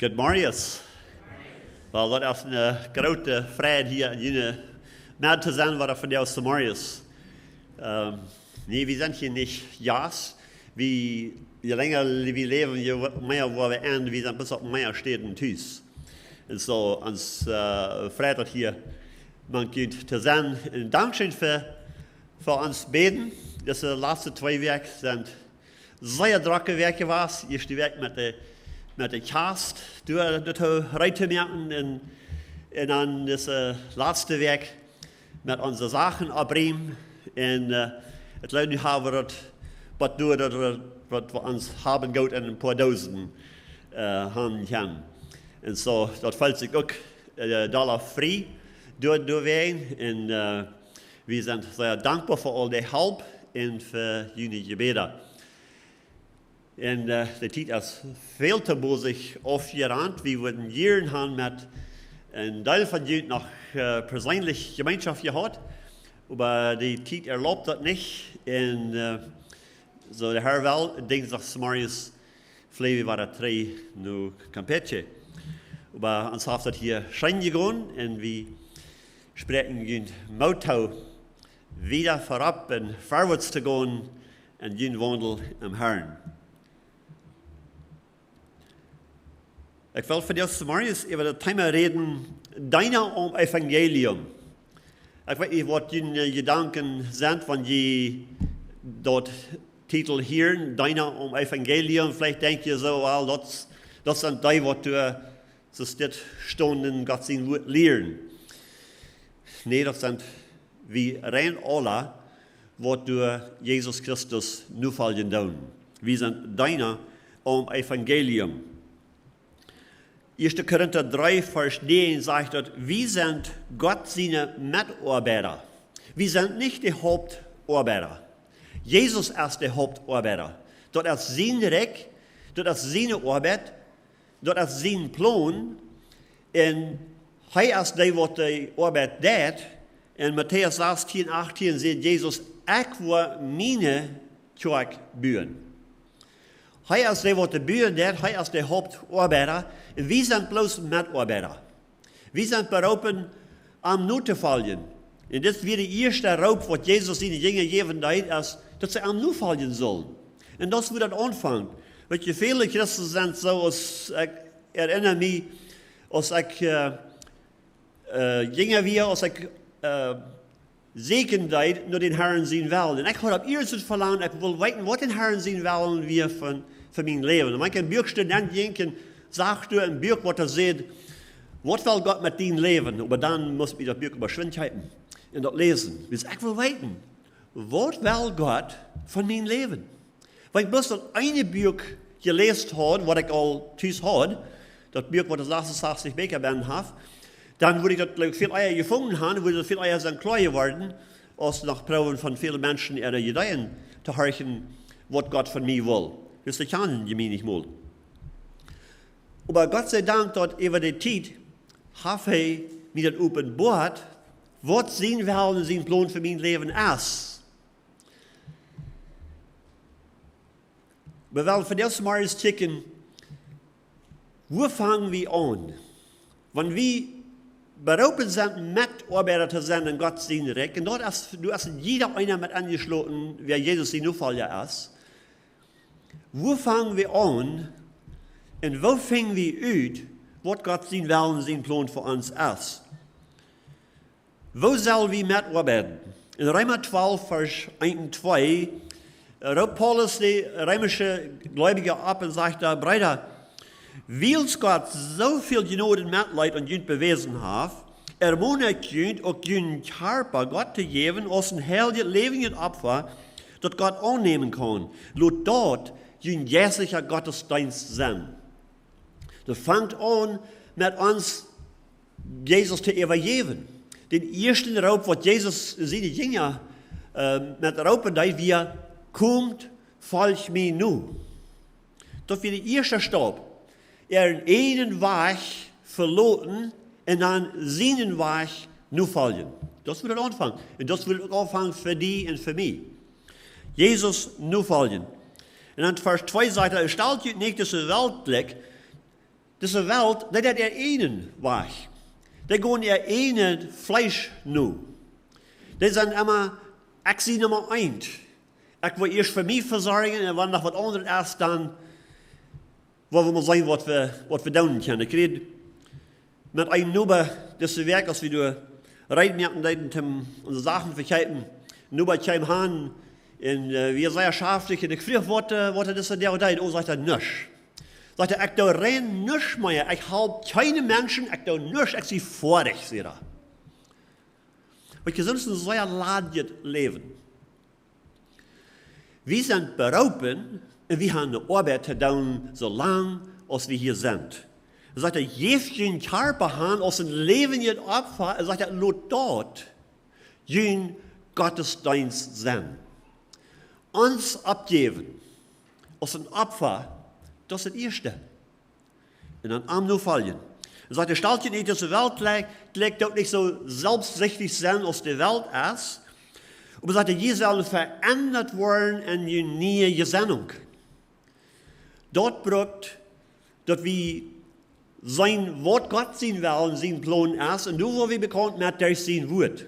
Good morning. Wel, dat is een grote vrijheid hier in jullie met te zijn wat van jou is morgens. Nee, we zijn hier niet jaas. Je länger we leven, je meer waar we aan, we zijn best op meer steden thuis. En zo, ons vrijdag hier, man kunt te zijn. En dankzij voor ons beden. De laatste 2 weken zijn zeer drukke weken geweest. Eerste week met de kerst door dat rijdt te merken en dan deze laatste week met onze zaken opbrengen en het leidt nu hebben we wat door dat wat we ons hebben gehad en een paar duizend gaan. En zo dat valt zich ook dollar vrij door wij en we zijn zeer dankbaar voor al die hulp en voor jullie gebeden. En de tijd is veel te bozig afgerand. We worden jaren gaan met een deel van jullie nog persoonlijk gemeenschap gehad. Maar die tijd erlaubt dat niet. En zo de Heer wel, dinsdagsmorgens vliegen we waar 3 naar Campetje. Maar ons heeft dat hier schijn gegaan en we spreken jullie motto wieder voorop en voorwaarts te gaan en jullie wandel am Herrn. Ik wil voor deze morgens over het thema reden, Deena Evangelium. Ik weet niet wat jullie gedanken zijn van je dat titel hier, Deena Evangelium. Vielleicht denk je zo, well, dat zijn die wat du zo dit stonden Gott zijn woord leren. Nee, dat zijn wie rein alle wat door Jezus Christus nu vallen doen. We zijn Deena Evangelium. 1. Korinther 3, Vers 9 sagt dort, wir sind Gott seine Mitarbeiter. Wir sind nicht die Hauptarbeiter. Jesus ist der Hauptarbeiter. Dort ist sein Recht, dort ist seine Arbeit, dort ist sein Plan. Und er ist der, was die Arbeit tut. In Matthäus 16, 18 sagt Jesus, ich will meine Kirche bauen. Er ist der, was die Bühne tut, er ist der Hauptarbeiter. Und wir sind bloß Mitarbeiter. Wir sind berufen, am Nu te vallen. Und das wird der erste Raub, was Jesus in die Jünger gegeben hat, dass sie am Nu fallen sollen. Und das wird dann anfangen. Weil viele Christen sind so, als ich erinnere mich, als ich Jünger war, als ich Segen deed, nur den Herrn sehen will. Und ich habe ab erstes verlangt, ich will wissen, was den Herrn sehen wollen wir von mein Leben. Und man kann Bürgstudent denken, sagt du ein Buch, was er sagt, was will Gott mit deinem Leben? Aber dann muss ich das Buch über Schwindheiten und das lesen. Dus ich will wissen, was will Gott von meinem Leben? Weil ich bloß das eine Buch gelesen habe, was ich all thuis habe, das Buch, was das letzte 60 Beker ben habe, dann würde ich das viel eher gefunden haben, würde das viel eher sein klar geworden, als nach Proben von vielen Menschen ihre Ideen zu hören, was Gott von mir will. Das kann ich mir nicht mal. Aber Gott sei Dank, dort über die Zeit, habe ich mir das offenbart, was sein Willen und sein Plan für mein Leben ist. Wir wollen für das mal checken, wo fangen wir an? Wenn wir berufen sind, Mitarbeiter zu sein in Gottes Reich, und dort ist jeder einer mit angeschlossen, wer Jesus in Fall ist. Wo fangen wir an und wo fangen wir an, was Gott sein Willen und sein Plan für uns ist? Wo sollen wir mitarbeiten? In Römer 12, Vers 1 und 2, raubt Paulus die römische Gläubige ab und sagt da, Brüder, weil Gott so viel Gnade und Mitleid an uns bewiesen hat, ermutigt uns auch ihren Körper Gott zu geben, als ein heiliges, lebendiges Opfer, das Gott annehmen kann. Laut dort ein jährlicher Gottesdienst sein. Das fängt an mit uns, Jesus zu evaluieren. Den ersten Raub, was Jesus seine Jünger mit Raupen da, wir kommt, folgt mir nu. Das wird der erste Stab. In einen Weg verloren und dann seinen Weg nu folgen. Das wird der Anfang. Und das wird der Anfang für die und für mich. Jesus nu folgen. Und dann Vers 2 sagt stellt je nicht das weltelijk, Deze Welt, dat is er één weg. Die gaan er één Fleisch nu. Die zijn immer Actie Nummer 1. Ik wil eerst voor mij verzorgen en wanneer nog wat anderes is, dan wollen we mal zien wat we doen kunnen. Ik reed met een nieuwe, deze werk, als we door rijden, om onze zaken verkijken. Nieuwe kwam aan en we zijn schaftig en ik vroeg wat is dat der tijd? Oh, zegt hij, niks. Zegt hij, ik doe rein niks meer. Ik help keine Menschen, ik doe niks, ik zie vorig, zegt hij. Want je sonst een zeer laadje leven. We zijn beroepen en we hebben de arbeid te doen zolang als we hier zijn. Hij zegt, geef je een karper aan als een leven je opvaart. Hij zegt, laat dat je Gottesdienst zijn. Ons opgeven als een opfer, dat is het eerste. En dan am nu vallen. Hij zegt, stelt je niet als de Welt lijkt ook niet zo zelfzuchtig zijn als de Welt is. Maar zegt, je zal veranderd worden in je nieuwe gezendung. Dat brengt dat we zijn wat God zien wil en zijn plan is. En nu worden we bekend met der zijn woord.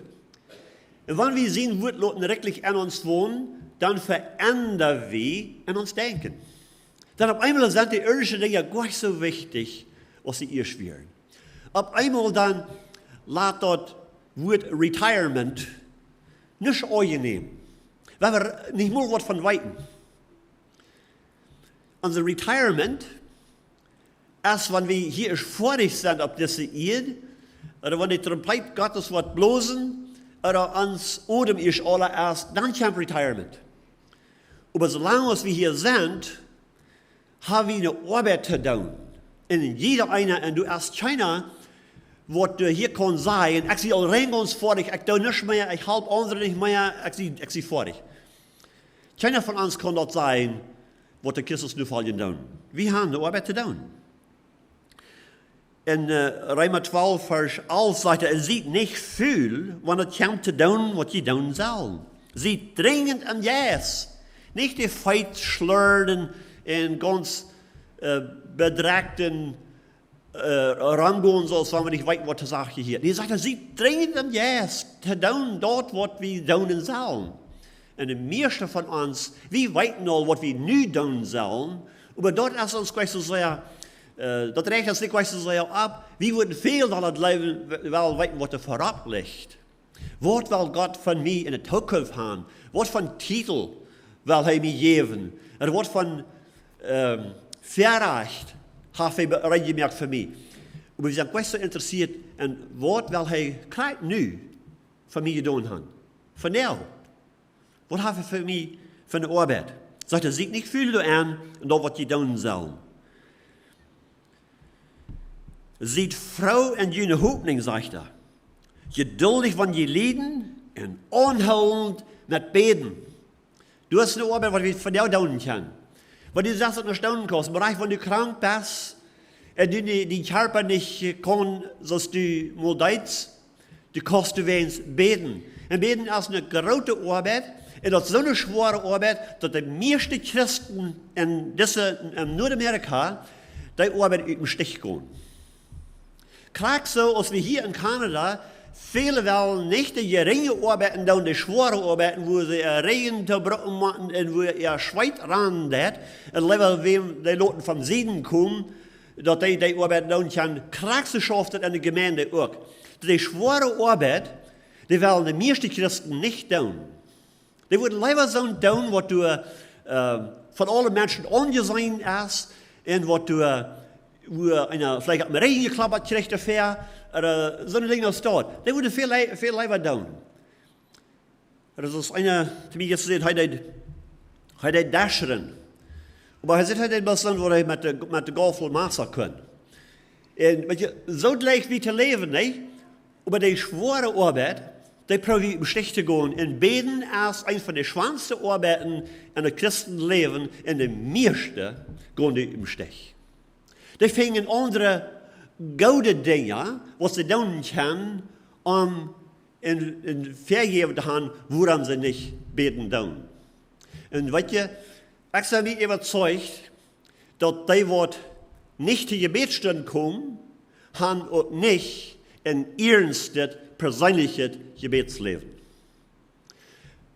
En wanneer we zijn woord laten rechtlich in ons wonen, dan veranderen we in ons denken. Dan op eenmaal zijn die irdische dingen niet zo wichtig als die eerst weer. Op eenmaal dan laat dat woord retirement niet aannemen. We hebben niet meer wat van weten. Onze retirement is wanneer we hier vorig zijn op deze aarde, oder wanneer de trompet Gottes wordt blozen, oder ons odem is allereerst, dan komt retirement. Maar zolang als we hier zijn, hebben we een arbeid te doen. En jeder einer, en du als keiner, wat hier kan zijn, ik zie al regens vorig, ik doe niks meer, ik help anderen niet meer, ik zie vorig. Keiner van ons kan dat zijn, wat de Christus nu vallen doen. We hebben de arbeid te doen. In Römer 12, vers 11 zegt er ziet niet veel, wanneer het komt te doen wat je doen zal. Ziet dringend en yes. Niet die feit slurden en ganz bedreigten rangoen zoals we niet weten wat te zeggen hier. Die zegt, ziet dringend en yes, te doen dat wat we doen zullen. En de meeste van ons, we weten al wat we nu doen zullen, maar dat is ons kwestie zeer, dat reicht ons niet kwestie zeer op. We worden veel dan het leven wel weten wat er voorop ligt. Wat wil God van mij in de toekomst hebben? Wat voor titel wil hij mij geven? En wat voor verrecht heeft hij bereid gemaakt voor mij? Maar we zijn kwestie geïnteresseerd in wat wil hij krijgen nu van mij gedaan hebben? Vandaag. Wat heeft hij voor mij van de arbeid? Zegt hij, ziet niet veel aan en dat wat je doen zal. Ziet vrouw en je hoopning, zegt hij. Geduldig van je lijden en aanhoudend met beden. Du hast eine Arbeit, was wir von jou doen können. Weil du sagst, dass du staunen kannst, aber wenn du krank bist, und du die Körper nicht kann, dass du mal deitst, du kannst du wenigstens beten. Und beten ist eine große Arbeit, und das ist so eine schwere Arbeit, dass die meisten Christen in Nordamerika die Arbeit aus dem Stich gehen. Klar so, als wir hier in Kanada, viele wollen nicht die geringe Arbeiten tun, die schwere Arbeiten, wo sie Regen zu brücken machen und wo ihr Schweiz ran hat, und lieber wem die Leute vom Süden kommen, dass die Arbeit tun können, Krankenschaft in der Gemeinde auch. Die schwere Arbeit, die wollen die meisten Christen nicht tun. Die würden lieber so tun, was du von allen Menschen angesehen hast, und was du vielleicht am Regen geklappert kriegst dafür, oder so ein Ding als dort. Die würden viel lieber tun. Das ist einer, zu mir jetzt gesagt, er dasheren. Aber er sagt, er hat etwas, wo er mit der Golf Master kann. Und so gleich wie zu leben, nicht? Aber die schwere Arbeit, die probiert im Stich zu gehen. Und beten ist eine von den schwersten Arbeiten in der Christenleben, in der meisten gehen die im Stich. Die fingen andere gute Dinge, was sie tun können, in vergeben zu haben, woran sie nicht beten tun. Und weißt ihr, ich bin mich überzeugt, dass die, was nicht die Gebetsstunde kommen, haben auch nicht ein ernstes, persönliches Gebetsleben.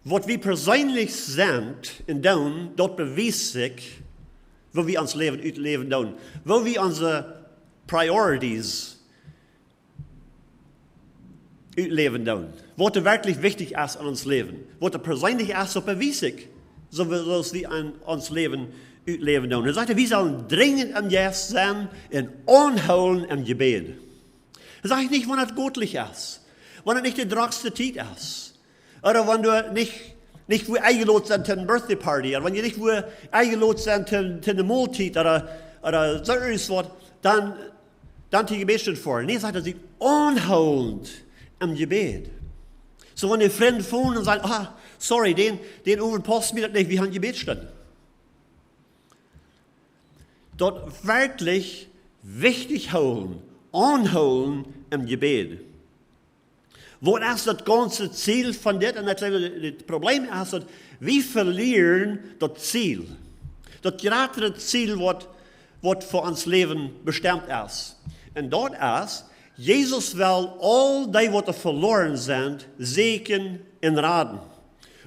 Was wir persönlich sind in tun, dort beweist sich, wo wir uns Leben utleben tun, wo wir unsere Priorities utleben tun, was wirklich wichtig ist an uns Leben, was persönlich ist, so beweist sich, so wie wir an uns Leben utleben tun. Er sagte, wir sollen dringend am Jes sein und anholen im Gebet. Er sagt nicht, wenn es göttlich ist, wenn es nicht die dragste Zeit ist, oder wenn du nicht wo eingeladen sind zu einer Birthday Party, oder wenn du nicht wo eingeladen sind zu einer Mahlzeit, oder so etwas, dann die Gebetsstunde vor. Nee, sagt er, sie anholend im Gebet. So wenn die Freunde phone und sagen, sorry, den überpasst mir das nicht, wir haben Gebetsstunde. Dort wirklich wichtig holen, anholen im Gebet. Wo ist das ganze Ziel von das? Und das Problem ist, dass wir verlieren das Ziel. Das gerade das Ziel, was für uns Leben bestimmt ist. Und dort ist, Jesus will all die, die verloren sind, segnen und raten.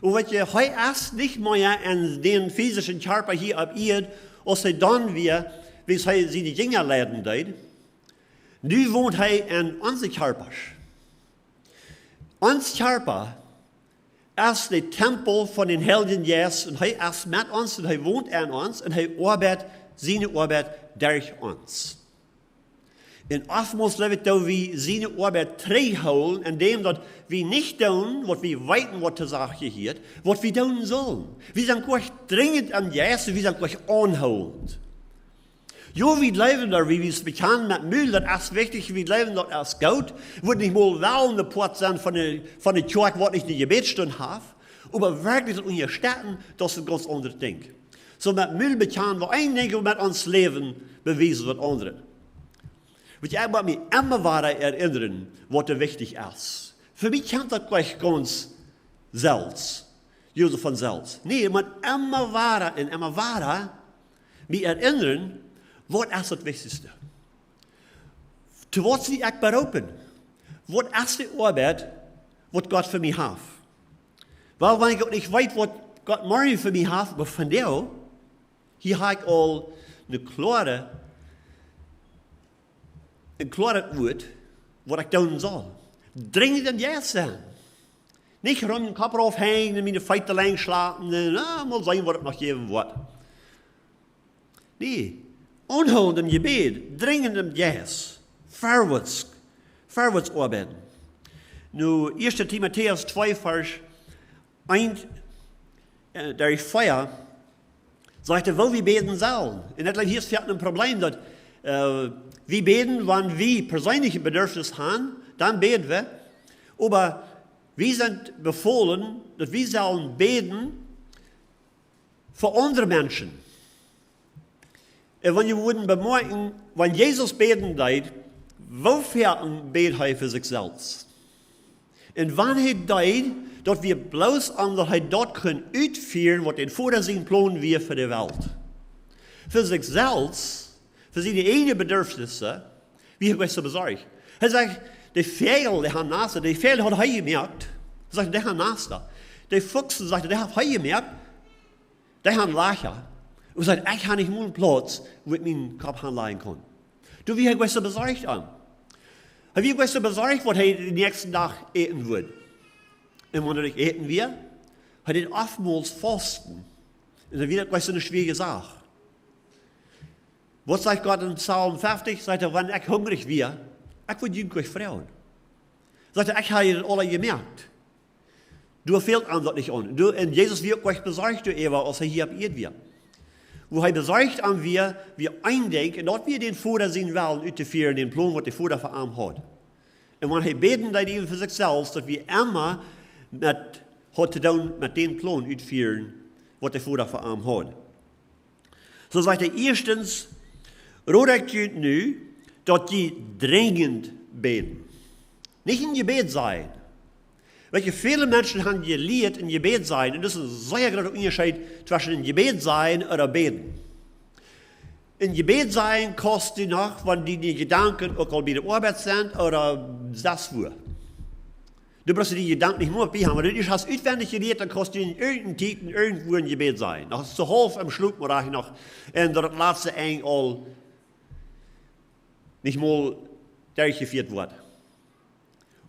Und was je heute ist nicht mehr in den physischen Körper hier auf Erde, als er dann wie es seine Jünger leiden deed. Nu wohnt er in unserem Körper. Unser Körper ist der Tempel von den Heiligen Jesus und er ist mit uns und er wohnt in uns und er arbeitet seine Arbeit durch uns. Und oftmals leben wir seine Arbeit holen, indem wir nicht tun, was wir weiten, was zur Sache gehört, was wir tun sollen. Wir sind gleich dringend am Jesus, wir sind gleich anholend. Jo, wir leben da, wie wir es bekennen mit Müll, das ist wichtig, wir leben dort als gut. Wird nicht mal wel eine Port sein von der Kirche, was ich die Gebetsstunde habe, aber wirklich in unseren Städten, das ist ein ganz anderes Ding. So mit Müll bekennen wir ein Ding und mit uns Leben beweisen wird andere. Ich muss mich immer wieder erinnern, was wichtig ist. Für mich kennt das gleich ganz selbst. Josef von selbst. Nee, ich muss immer wieder mich erinnern, was ist das Wichtigste? Zu was bin ich berufen? Was ist die Arbeit, was Gott für mich hat? Weil wenn ich nicht weiß, was Gott morgen für mich hat, aber von dir, hier habe ich all eine klare Wort, was ich tun soll. Dringend im Yes sein. Nicht rum den Kopf aufhängen und meine Feite lang schlafen und mal sehen, was ich noch geben wird. Nee, unholend im Gebet, dringend im Yes. Vorwärts arbeiten. Nu, 1. Timotheus 2, Vers 1, der Feuer, sagte, wo wir beten sollen. Und das hier ist ein Problem, dass wir beten, wenn wir persönliche Bedürfnisse haben, dann beten wir. Aber wir sind befohlen, dass wir sollen beten für andere Menschen. Und wenn ihr würden bemerken, wenn Jesus beten deed, wofür betet er für sich selbst? Und wenn er deed, dass wir bloß andere dort können ausführen, was den Vater sein Plan wir für die Welt. Für sich selbst, für seine eigenen Bedürfnisse, wie er so besorgt. Er sagt, der Vogel, der Nase, der Vogel hat er gemerkt. Er sagt, der Nase. Der Fuchs sagt, der hat er gemerkt, der hat Lacher. Und sagt, ich habe nicht einen Platz, wo ich meinen Kopf anlegen kann. Du, wie er so besorgt an? Habe ich so besorgt, was er den nächsten Tag eten wird? Und wenn er nicht eten wird, hat er oftmals fasten. Und dann wird das so eine schwierige Sache. Was sagt Gott in Psalm 50? Sagt er, wenn ich hungrig wäre, ich würde jünglich frauen. Sagt er, ich habe das alle gemerkt. Du fehlt an das nicht an. Und Jesus wird gleich besorgt, du Eva, als er hier ab ihr wird. Wo er besorgt an wir eindenken, dass wir den Vater sehen wollen, auszuführen, den Plan, was der Vater für ihn hat. Und wenn er beten, dann eben für sich selbst, dass wir immer hat zu tun, mit dem Plan ausführen, was der Vater für ihn hat. So sagt er, erstens, rodet ihr nu, dass die dringend beten. Nicht in Gebet sein. Welche viele Menschen haben gelehrt in Gebet sein, und das ist ein sehr großer Unterschied zwischen in Gebet sein oder beten. in Gebet sein kostet noch, wenn die Gedanken auch al bei der Arbeit sind oder das wo. Du brauchst die Gedanken nicht nur bei haben, wenn du hast auswendig geredet, dann kostet in irgendeinem Titel irgendwo ein Gebet sein. Noch ist zu halb am Schluck, aber ich noch in der letzte Eng all nicht mal durchgeführt wird.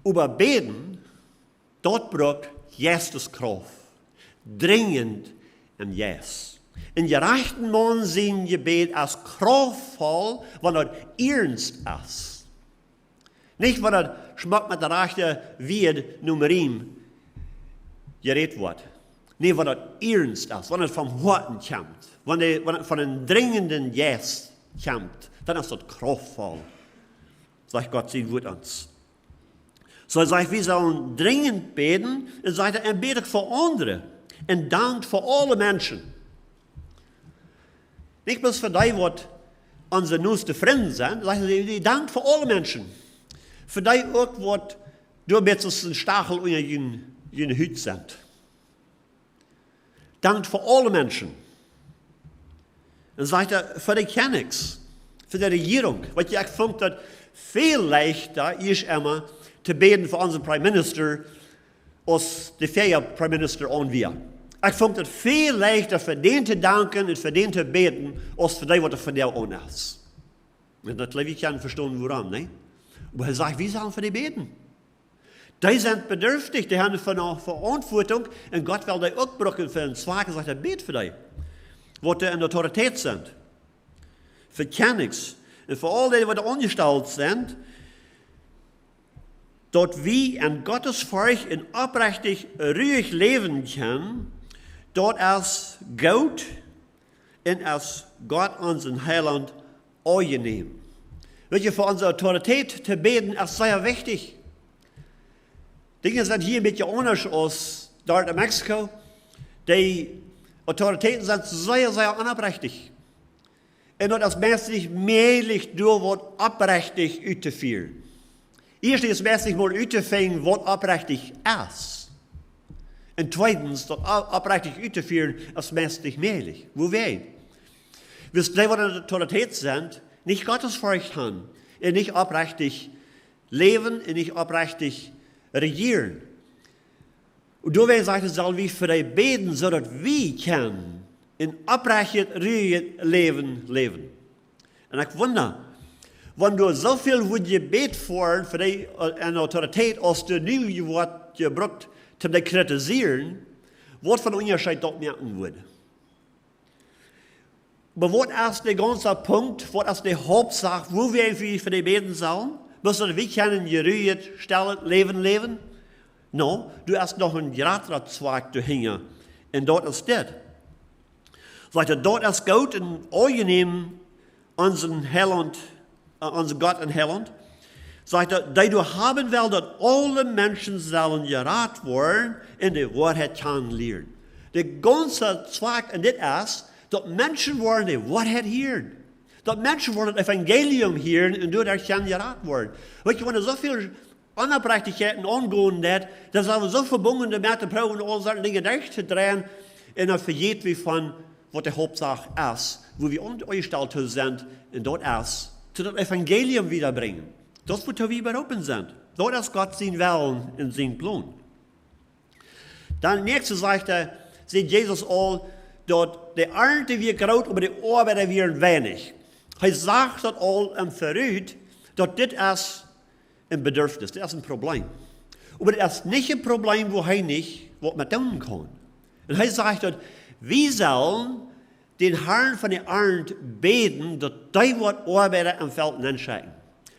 Aber beten, dort braucht Jesus Kraft. Dringend im Yes. In gerechten Mann sein Gebet als kraftvoll, wenn er ernst ist. Nicht, wenn er schmeckt mit der rechten Wied Nummer ihm geredet wird. Nee, wenn er ernst ist, wenn er vom Herzen kommt, wenn er von einem dringenden Yes kommt, dann ist das kraftvoll. Sagt Gott, sie wird uns. So sagt, wir sollen dringend beten, und sagt er, betet für andere, und dankt für alle Menschen. Nicht bloß für die, was unsere nächsten Freunde sind, sagt er, die dankt für alle Menschen. Für die auch, was durch ein Stachel unter ihren Hüt sind. Dankt für alle Menschen. Und sagt er, für die Königs, für die Regierung, weil ich fand, dass viel leichter ist immer, zu beten für unseren Prime Minister, als der vorherige Prime Minister und wir. Ich fand es viel leichter für den zu danken und für den zu beten, als für den, was für den auch ist. Und natürlich kann ich verstehen, warum, ne? Aber er sagt, wir sollen für die beten. Die sind bedürftig, die haben eine Verantwortung, und Gott will die auch brauchen für einen Zweck, und sagt, er bet für die, was die in Autorität sind. Für Königs, und für all die, die angestellt sind, dort wir an Gottes Volk in aufrichtig, ruhig leben können, dort als Gott und als Gott unseren Heiland angenehm. Welche für unsere Autorität zu beten, ist sehr wichtig. Dinge sind hier ein bisschen anders als dort in Mexiko. Die Autoritäten sind sehr, sehr unaufrichtig. Und dort ist meistens möglich, durch was aufrichtig auszuführen. Erstens ist meistens mal auszufinden, was aufrichtig ist. Und zweitens, das aufrichtig auszuführen, ist meistens möglich. Wo wir? Wisst ihr, die in der Autorität sind, nicht Gottes Volk haben, und nicht aufrichtig leben, und nicht aufrichtig regieren. Und deswegen sagt es, sollen wir für die beten, sodass wir können in aufrichtig, ruhiges Leben leben. Und ich wundere, wenn du so viel Gebet für die eine Autorität, als du nie Wort gebraucht, um zu kritisieren, was von Unterschied dort merken würde. Aber was ist der ganze Punkt, was ist die Hauptsache, wo wir für die beten sollen? Müssen wir können geruht, stellen, leben? No, du hast noch einen Gradzweig dahinter. Und dort ist das. Sagt er, dort ist Gott und angenehm unseren Heiland, unser Gott und Heiland. Sagt er, die du haben will, dass alle Menschen sollen gerat werden in die Wahrheit kennenlernen. Der ganze Zweig und das ist, dass Menschen wollen die Wahrheit hören. Dass Menschen wollen das Evangelium hören und dadurch kann gerat werden. Weißt du, wenn so viele Unaufrichtigkeiten angehen, dass wir so verbunden damit brauchen, all solche Dinge durchzudrehen, und dann vergeht wir von, was die Hauptsache ist, wo wir angestellt sind, und dort ist, zu dem Evangelium wiederbringen. Das, wo wir berufen sind. Dort ist Gott sein Willen und sein Plan. Dann nächstes sagt Jesus all, dort die Ernte wird groß, aber die Arbeiter werden wenig. Er sagt dort all im Verrät, dass das ist ein Bedürfnis, das ist ein Problem. Aber das ist nicht ein Problem, wo er nicht was man tun kann. Und er sagt dort, wir sollen den Herrn von der Ernte beten, dass die was Arbeiter im Feld anschicken.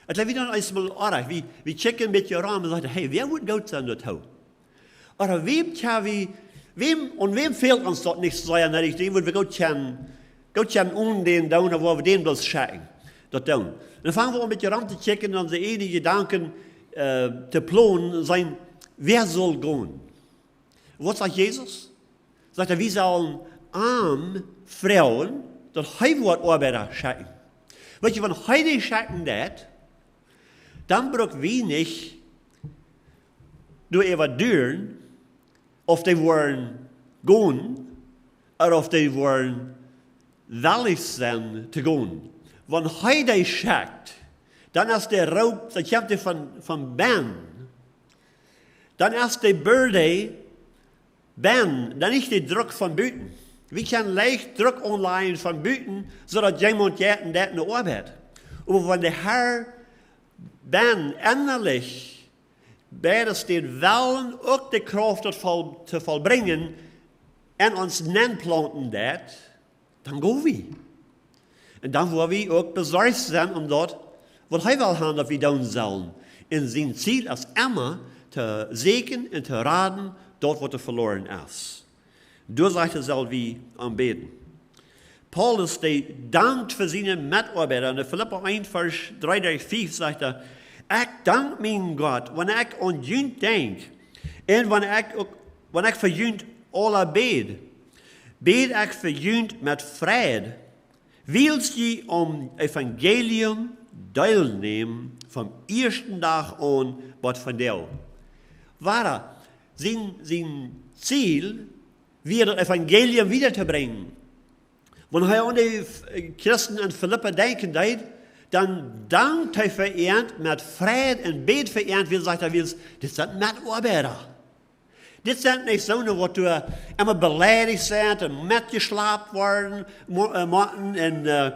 Und dann wieder einmal arg, wir checken mit ihr Raum und sagen, hey, wer wird gut sein dort? Oder wem fehlt uns dort nicht so sehr, dass wir gut können den down, wo wir den bloß schicken. Dort down. Dann fangen wir an mit ihr Raum zu checken und unsere einige Gedanken zu planen, sein, wer soll gehen? Was sagt Jesus? Sagt er, wir sollen arme Frauen, dass er wird Arbeiter schicken. Weißt du, wenn er die schicken das, dann brauchen wir nicht nur evaluieren, ob die wollen gehen oder ob die wollen willig zijn te gaan. Wanneer hij dat schickt, dan is de roep, dat komt van Ben. Dan is de burde Ben, dan is de druk van buiten. We kunnen leicht druk online van buiten, zodat iemand jaren dat in de arbeid. Maar wanneer de Heer Ben innerlijk bij de steed willen ook de kracht te volbrengen en ons nenplanten dat, dan gaan we. En dan worden we ook bezorgd zijn omdat wat hij wil gaan dat we doen zullen. En zijn ziel is immer te zegenen en te raden dat wat er verloren is. Doorzichtig zullen we aanbeden. Paulus dankt voor zijn medarbeiter. In Filippa 1 vers 3-5 zegt hij, ik dank mijn God, wanneer ik aan jullie denk. En wanneer ik voor jullie alle bid. Bid ik voor jullie met vrede. Wils je om Evangelium deelnemen van eerste dag aan wat van jou. Waar zijn ziel weer het Evangelium wieder te brengen. Wanneer hij aan de christen in Filippa denken deed, dan dankt hij voor iemand met vrede en beet voor iemand, wie zegt hij, dit zijn medarbeiter. Dit zijn niet zo'n wat we immer beleidigd zijn en met geslaapt worden, moeten en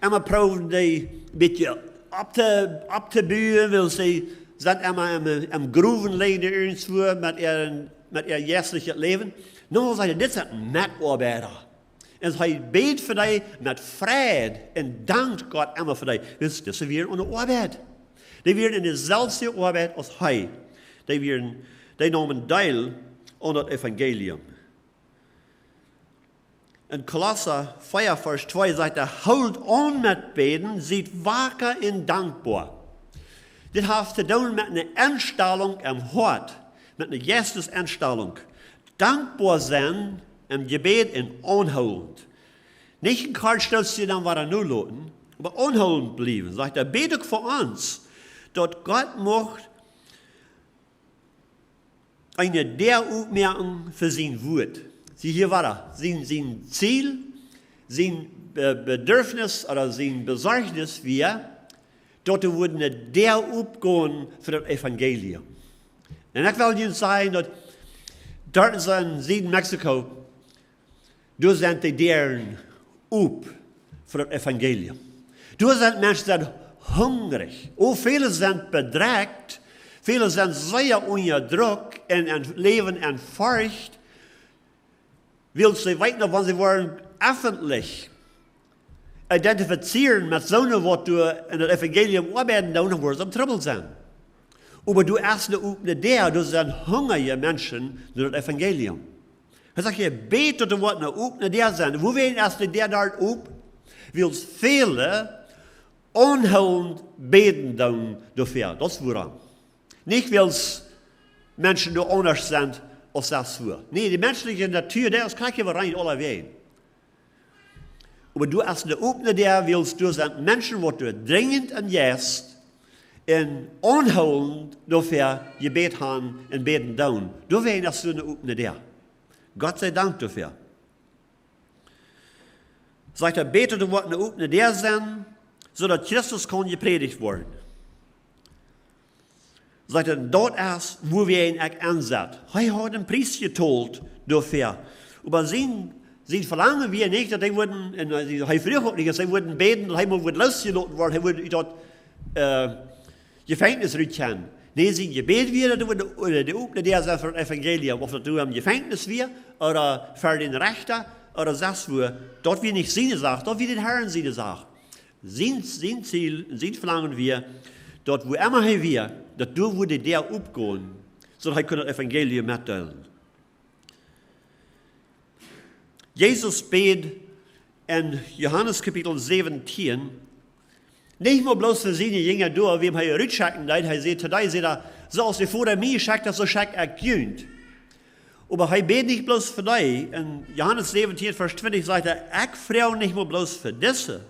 immer proeven die een beetje op te buien, wil ze zijn immer im groeven liggen ergens voor met ihr jährliches leven. Nou, zei hij, dit zijn medarbeiter. En hij beet voor die met vrede en dankt God immer voor die. Dus dat is weer aan de arbeid. Die weer in dezelfde arbeid als hij. Die namen deel aan het evangelium. In Kolosser 4 vers 2 zegt hij, houd aan met beden, ziet waker en dankbaar. Dit heeft te doen met een instelling im hart, met een geestesinstelling. Dankbaar zijn im Gebet en aanhoudend. Nicht ein Karlstößchen dann war nur loten, aber anhaltend bleiben. Sagt er, bete für uns, dass Gott macht eine der Aufmerkung für sein Wort. Sie hier war er, sein Ziel, sein Bedürfnis oder sein Besorgnis wir, dass er eine der aufgehen für das Evangelium. Und ich will Ihnen sagen, dass dort in Südmexiko, da sind die deren op voor het evangelium. Daar zijn mensen die hungrig. Oh, velen zijn bedreigd. Velen zijn zeer onderdrukt en leven in furcht. Wil ze weten, want ze worden öffentlich identifizieren met zo'n wat we in het evangelium arbeiden, dan worden ze in trouble zijn. Maar du erst ook niet daar, er zijn hungrige mensen door het evangelium. Hij zegt, je beter te worden ook naar daar zijn. Hoe weet je als de daar ook? Wil vele onhoudend beten doen daarvoor. Dat is waarom. Niet wil mensen die anders zijn als dat voor. Nee, die menselijke natuur, daar krijg je rein alle wegen. Maar du als de ook naar daar wilst, du zijn mensen wat du dringend en juist en onhoudend daarvoor je bed gaan en beten doen. Daar weet je als du ook naar daar. Gott sei Dank dafür. Sagt er, beter te worden ook naar der zijn, zodat Christus kon gepredigt worden. Sagt er, dort is wo wir ihn einzet. Hij hat een prijs getold dafür. Aber zijn verlangen wir nicht, dat hij worden, en hij vroeg ook niet, dat hij worden beten, dat hij moet losgelaten worden, hij wordt dat gevangenis uitgaan. Nee, zijn gebed weer, dat we ook naar der zijn voor het evangelium. Of dat we hem gevangenis weer, oder voor den rechter, oder das wir. Dat wir nicht seine Sache, dat wir den Herrn seine Sache. Zijn Ziel, zijn verlangen wir, dat wo immer hij weer, dat du würde der opgaan, zodat hij het evangelium mitteilen. Jesus beet in Johannes kapitel 17, nicht nur bloß für seine Jünger durch, wem er rückschicken leid, er sagt, today sagt er, so als die vor mir schickt, so schickt er Kind. Aber er betet nicht bloß für dich. In Johannes 17, Vers 20 sagt er, ich frage nicht nur bloß für diese,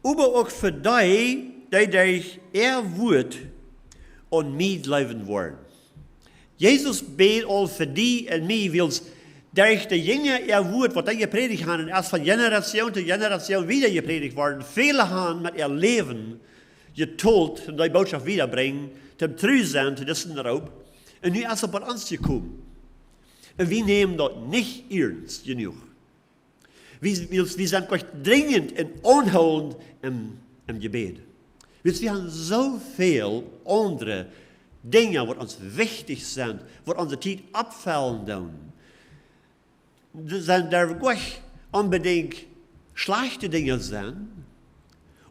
aber auch für die, die durch Wort an mich leben wollen. Jesus betet all für die und mich, weil durch die Dinge, ihr Wort, was die gepredigt haben, erst von Generation zu Generation wieder gepredigt worden, viele haben mit ihr Leben geteilt und die Botschaft wiederbringen, zum treu sein, zu diesem Raub, und nu ist er bei uns gekommen. Und wir nehmen das nicht ernst genug. Wir sind gleich dringend und unholend im Gebet. Wir haben so viel andere Dinge, die uns wichtig sind, die unsere Zeit abfallen tun. Das sind gleich unbedingt schlechte Dinge sind,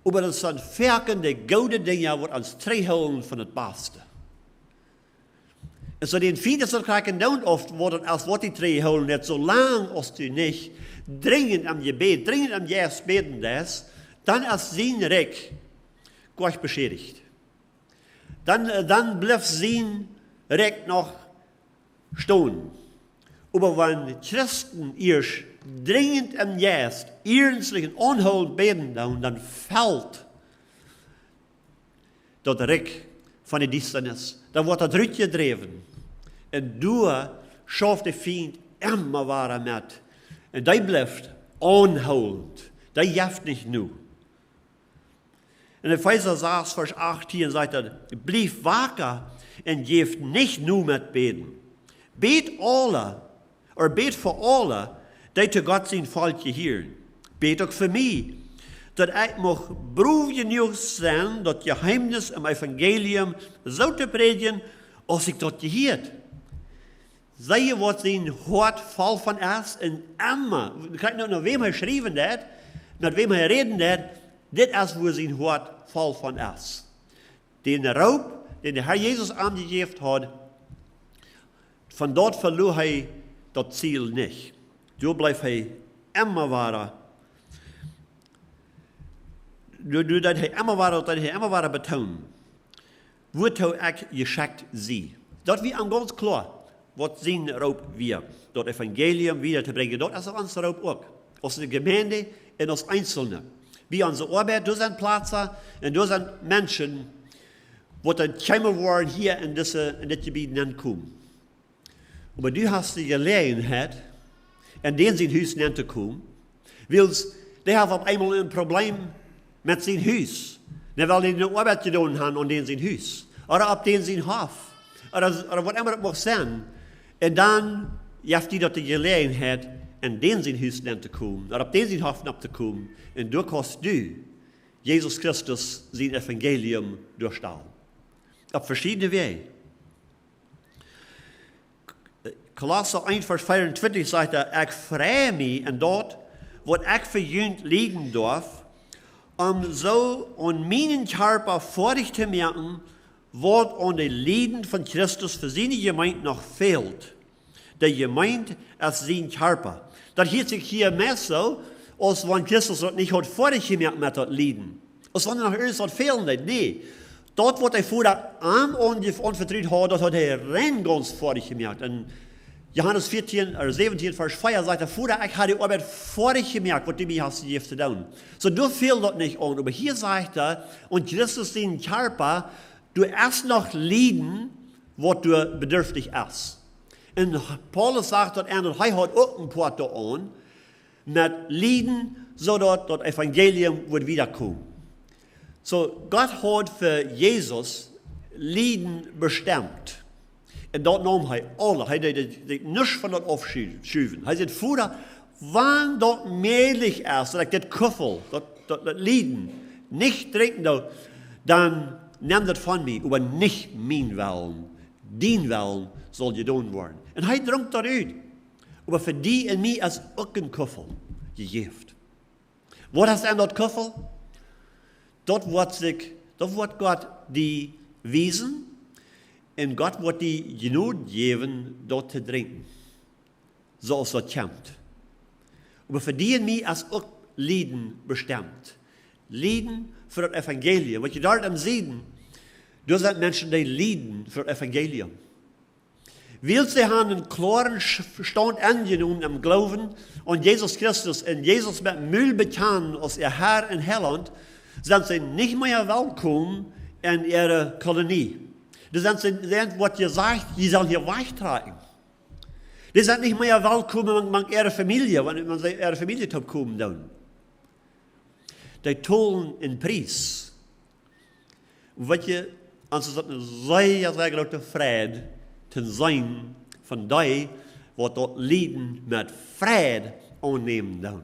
aber das sind wirkende, gute Dinge, die uns treffen von das Beste. Und so den Fieder zu kriegen, dann oft worden, als was die treffen, nicht so lange, als du nicht dringend am Gebet, dringend am Jesus beten lässt, dann ist sein Recht gleich beschädigt. Dann bleibt sein Recht noch stehen. Aber wenn Christen erst dringend am Jesus ernstlich und unholend beten, dann fällt das Recht von der Distanz. Dann wird das rückgedreven. Und du schafft der Feind immer weiter mit. Und die bleibt unholend. Die jaft nicht nur. In Epheser 6, Vers 18 sagt er, blieb wacker und geeft nicht nur mit beten. Bet für alle, die zu Gott sein Volk gehören. Bet auch für mich, dass ich mag Beruf genug sein, das Geheimnis im Evangelium so zu predigen, als ich das gehört. Sei was sein Hort voll von ist und immer, ich kann nicht nur wem er geschrieben hat, mit wem er reden hat, das ist, wo sein Hort voll von ist. Den Raub, den der Herr Jesus angegeben hat, von dort verlor er das Ziel nicht. So bleibt er immer weiter. Dat hij immer weiter betonen. Wozu ich geschickt sie. Dat wie am ganz klar, was sein Raub wir. Das Evangelium wiederzubringen, das ist unser Raub auch. Aus der Gemeinde und aus Einzelnen. Wie unsere Arbeit, da sind Plätze und da sind Menschen, die dann kommen wollen hier in das Gebiet ankommen. Aber du hast die Gelegenheit, in den sein Haus zu kommen, weil die haben auf einmal ein Problem mit sein Haus. Weil die eine Arbeit getan haben an den sein Haus. Oder auf den sein Hof. Oder was immer das mag sein. Und dann habt ihr die Gelegenheit, in den sein Haus zu kommen. Oder auf den sein Hof zu kommen. Und du kannst Jesus Christus sein Evangelium durchstellen. Auf verschiedene Wege. Kolosser 1, Vers 24 sagt er, ich freue mich an dort, wo ich für Jünd liegen darf, so an meinen Körper vorrichtig zu merken, was an den Leiden von Christus für seine Gemeinde noch fehlt. Der Gemeinde ist sein Körper. Das hört sich hier mehr so, als wenn Christus das nicht hat vorrichtig gemerkt mit dem Leiden. Als wenn er noch irgendwas fehlen hat. Nee. Dort, wo er vorher anvertraut hat, das hat er rein ganz vorrichtig gemerkt. Und Johannes 14, oder 17, Vers 4 sagt er, Vater, ich habe die Arbeit vorher gemerkt, was du mir hast gegeben zu tun. So, du fehlt das nicht an. Aber hier sagt er, und Christus den Körper, du erst noch leiden, was du bedürftig ist. Und Paulus sagt, dass er hat auch ein paar da an, mit Leiden, so dass das Evangelium wird wiederkommen. So, Gott hat für Jesus Leiden bestimmt. Und dort nahm er alle, er hat nichts von dort aufschieben. Er sagt, Vater, wann dort möglich ist, dass ich das Küffel, das Leiden nicht trinken, dann nimm das von mir, aber nicht mein Willen. Dein Willen soll getan werden. Und er trank das aus. Aber für die und mich ist auch ein Küffel gegeben. Was ist denn das Küffel? Dort wird Gott die Wiesen, und Gott wird die Genug geben, dort zu trinken. So als das kommt. Aber für die und mich ist auch Leiden bestimmt. Leiden für das Evangelium. Was ihr dort am sehen, da sind Menschen, die leiden für das Evangelium. Weil sie haben einen klaren Stand angenommen im Glauben und Jesus Christus und Jesus mit Müll bekannt als ihr Herr in Heiland, sind sie nicht mehr willkommen in ihrer Kolonie. Das sind, was ihr sagt, die sollen hier wegtragen. Die sind nicht mehr willkommen mit ihrer Familie, wenn man ihre Familie kommen dann. Die tollen in Preis. Und weet je, als het een zeer grote vrede te zijn van die wat dat lijden met vrede aannemen dan.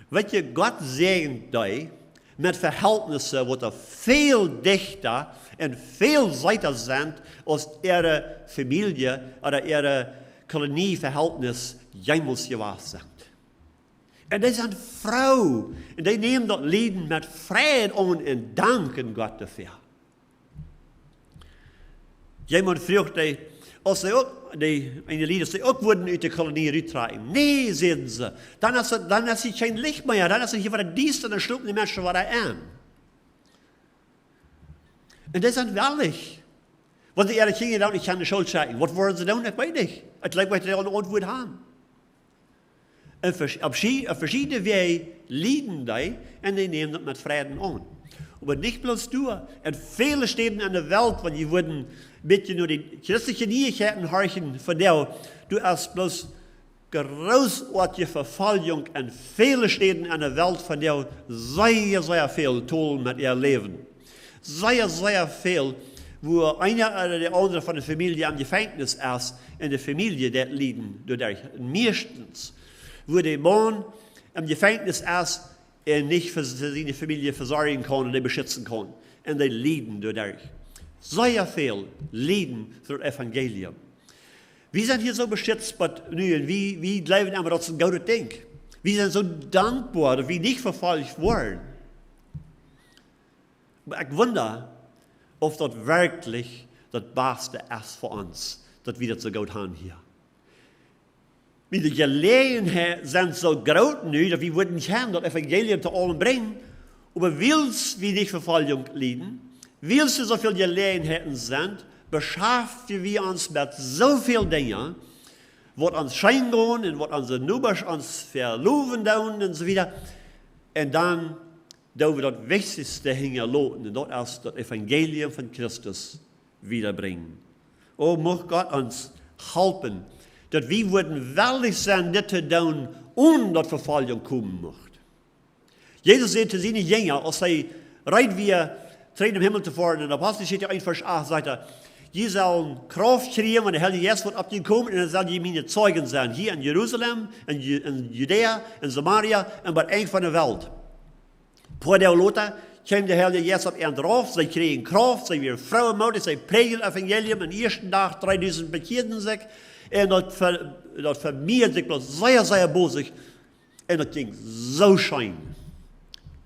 Weet je, God zegent die met verhältnissen wat er veel dichter en veel zeker zijn als ihre familie oder ihre kolonieverhältnis jemals geweest zijn. En die zijn vrouw. En die nemen dat lijden met vrede aan en danken God dafür. Jemand vroeg die, als ze ook, in de liederen, ze ook worden uit de kolonie uitdraaien. Nee, zeiden ze. Dan is het geen licht meer. Dan is het hier voor de dienst en dan slopen die mensen wat aan. En die zijn wellig. Want die eerlijk gingen dan, ik kan de schuld zeggen. Wat worden ze dan? Ik weet niet. Het lijkt mij dat ze een antwoord hebben. En op verschillende wijzen lijden die en die nemen dat met vrede aan. Maar niet bloos door. In vele steden in de wereld, want je worden een beetje naar die christelijke nieuwigheden harken van jou. Du hast bloos großartige Verfallung in vele steden in de wereld van jou. Zeer veel tol met je leven. Zeer veel, wo einer oder der andere von der Familie am Gefängnis ist, in der Familie das lijden dadurch. Meistens, wo der Mann am Gefängnis ist, nicht für seine Familie versorgen kann und beschützen kann. Und die lijden dadurch. Sehr viel lijden für das Evangelium. Wir sind hier so beschützt, und wir glauben aber, das ist ein gutes Ding. Wir sind so dankbar, dass wir nicht verfolgt wurden. Aber ich wundere, ob das wirklich das Beste ist für uns, dass wir das so gut haben hier. Die Gelegenheiten sind so groß nu, dass wir würden gerne das Evangelium zu allen bringen. Aber willst wir nicht Verfolgung leiden, willst du so viele Gelegenheiten sind, beschaffen wir uns mit so vielen Dingen, was uns schein gehen und was unsere Nubers uns verloven tun und so weiter. Und dann, da wir das Wichtigste hinterlassen, und das ist das Evangelium von Christus wiederbringen. Oh, mag Gott uns helfen, dass wir würden willig sein, das zu tun, ohne dass Verfolgung kommen macht. Jesus sagt zu seinen Jüngern, als sie reit wir treten im Himmel zu fahren, in der Apostelgeschichte 1, Vers 8, sagt er, die sollen Kraft kriegen, wenn der Heilige Geist wird abgekommen, und dann sollen die meine Zeugen sein, hier in Jerusalem, in Judäa, in Samaria, und bei eng von der Welt. Vor der Lothar kam der Heilige Geist auf ihren drauf, sie kriegen Kraft, sie werden Frauen mutig, sie prägen das Evangelium, am ersten Tag 3000 bekehrten sich, und das vermehrt sich bloß sehr bosig, und das ging so schön.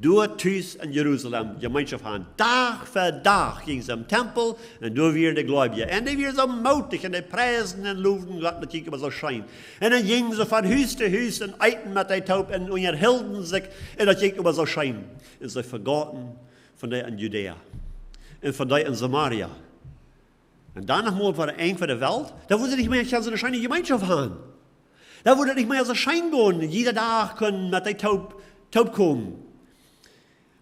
Door thuis in Jeruzalem, Gemeinschaft haben. Dag für Dag ging es im Tempel und door weer de Gläubigen. Und die waren so mutig und die preisen und loofden Gott, dat ging immer so schön. Und dann gingen sie von Haus zu Haus und eiten mit der Taub und unterhielten sich und das ging immer so schön. Und sie vergaten von der in Judäa und von der in Samaria. Und danach mal war der eng von der Welt, da wurde nicht mehr so eine schöne Gemeinschaft haben. Da wurde nicht mehr so schön gehen. Jeder Tag können mit der Taub kommen.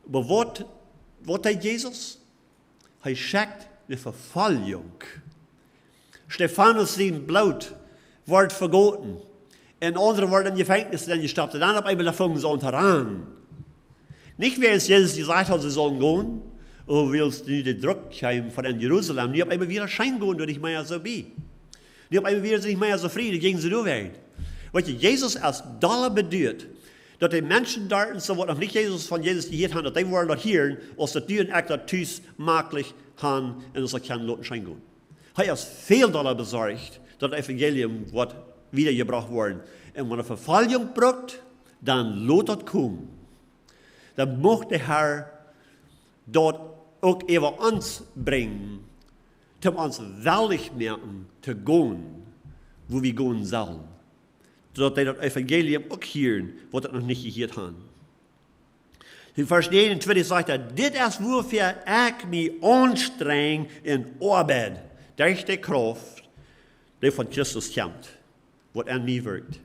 Aber was hat Jesus? Er schickt eine Verfolgung. Stephanus sein Blut wird vergoten. Und andere werden in Gefängnis gestoppt. Und dann auf einmal fangen sie an. Nicht, wie es Jesus gesagt hat, sie sollen gehen. Oh, willst du den Druck haben von Jerusalem? Die auf einmal wieder schein gehen, dass ich mehr so bin. Die auf einmal wieder nicht mehr so Frieden gegen sie durch. Weißt du, Jesus als Dollar bedeutet, dat die Menschen dort, so wat noch nicht von Jesus gehört haben, dass die wollen das hören, als dat die echt dat thuis makkelijk haben und dass er kann Leuten schein gehen. Er hat viel Dollar besorgt, dass das Evangelium wird wiedergebracht worden. Und wenn er Verfolgung braucht, dann lässt das kommen. Dann mag der Herr dort auch über uns bringen, um uns willig merken, zu gehen, wo wir gehen sollen. Zodat die dat Evangelium ook hören, wat dat nog niet gehört haben. In Vers 29 sagt er, dit is wofür ich mich anstreng in Arbeit, durch die Kraft, die von Christus kommt, wat an mir wirkt.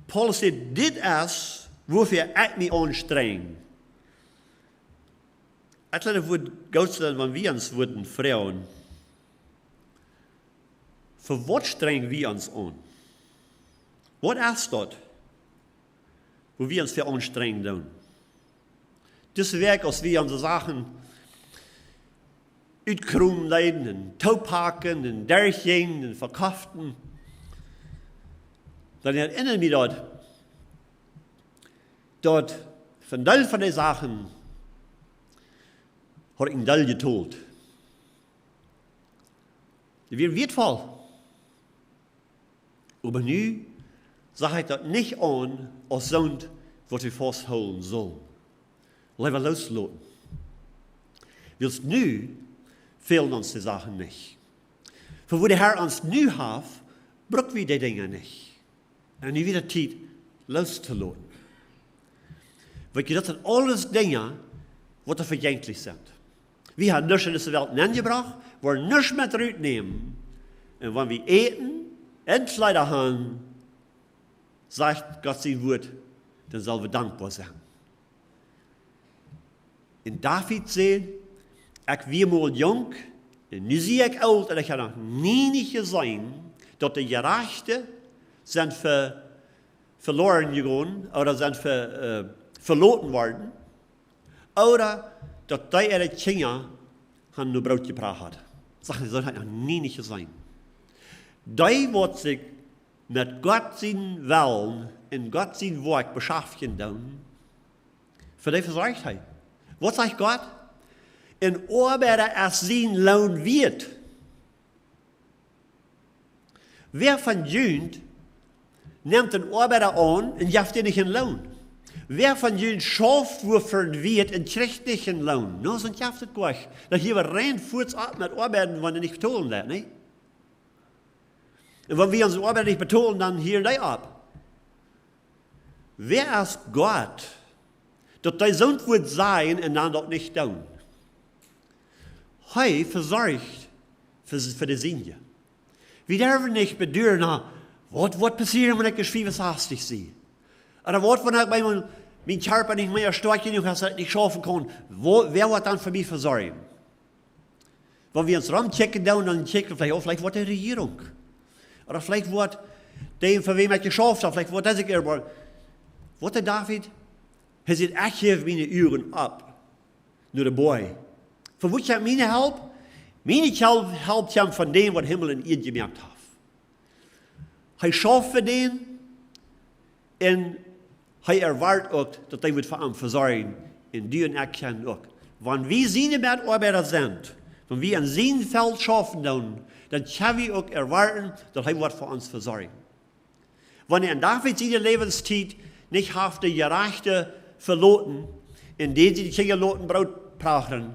Paulus sagt, dit is wofür ich mich anstreng. Ich glaube, would goed zijn, wenn wir uns würden fragen, für was strengen wir uns an? Wat is dat? Wo wir uns für anstrengen tun. Das Werk, als wir unsere Sachen uitkromen leiden, en touwpakken, en dergjen, en verkaufen, dann erinnern wir dort von Teil von den Sachen hat ich ein Teil getont. Die werden wertvoll. Aber nu sage ich das nicht an, als Sund, was wir festhalten sollen. Laten wir loslassen. Willst nu fehlen uns die Sachen nicht. Für wo der Herr uns nu hat, brauchen wir die Dinge nicht. Und nu wieder Zeit loszulassen. Weil das sind alles Dinge, die vergänglich sind. Wir haben nichts in diese Welt angebracht, wir nichts mit rausnehmen. Und wenn wir eten und Kleider haben, sagt Gott sein Wort, dann sollen wir dankbar sein. In David sehen, ich war mal jung, und nu zie ich alt, und ich habe noch nie nicht gesehen, dass die Gerechten sind verloren gegangen, oder sind verloren worden, oder dass die ihre Kinder haben nur Brot gebracht hat. Das habe ich noch nie nicht gesehen. Die wird sich mit Gott sein Willen und Gott sein Wort beschäftigen, für die Versorgtheit. Was sagt Gott? Ein Arbeiter als sein Lohn wird. Wer von Jünd nimmt einen Arbeiter an und gibt ihm nicht einen Lohn? Wer von Jünd schafft, wofür wird und kriegt nicht einen Lohn? No, sonst gibt es gleich. Da hier wir rein kurz ab mit Arbeiten, wenn er nicht betonen lässt, nicht? Und wenn wir unsere Arbeit nicht betonen, dann hier und da ab. Wer ist Gott, dass der Sohn wird sein und dann doch nicht tun? Hij versorgt für die Sünde. Wir dürfen nicht bedürfen, was passiert, wenn ich geschrieben hastig sehe? Oder was, wenn ich mein Körper nicht mehr stark genug ist, dass ich nicht schaffen kann? Wer wird dann für mich versorgen? Wenn wir uns rumchecken, dann checken wir vielleicht wird die Regierung. Oder vielleicht wird dem, für wen ich geschafft habe, vielleicht wird das ich irgendwo. Was der David? Er sagt, ich gebe meine Uhren ab. Nur der Boy. Für was hat meine Help? Meine Help helpt ihm von dem, was Himmel und Erde gemerkt hat. Er schafft für den und er erwartet auch, dass er für ihn versorgen und die und ich kennen auch. Wenn wir seine Mitarbeiter sind, wenn wir an seinem Feld schaffen, dann können wir auch erwarten, dass er für uns versorgen. Wenn er in David seine Lebenszeit nicht hat, die Gerechte verloren, indem sie die Kinder loten Brot brauchen,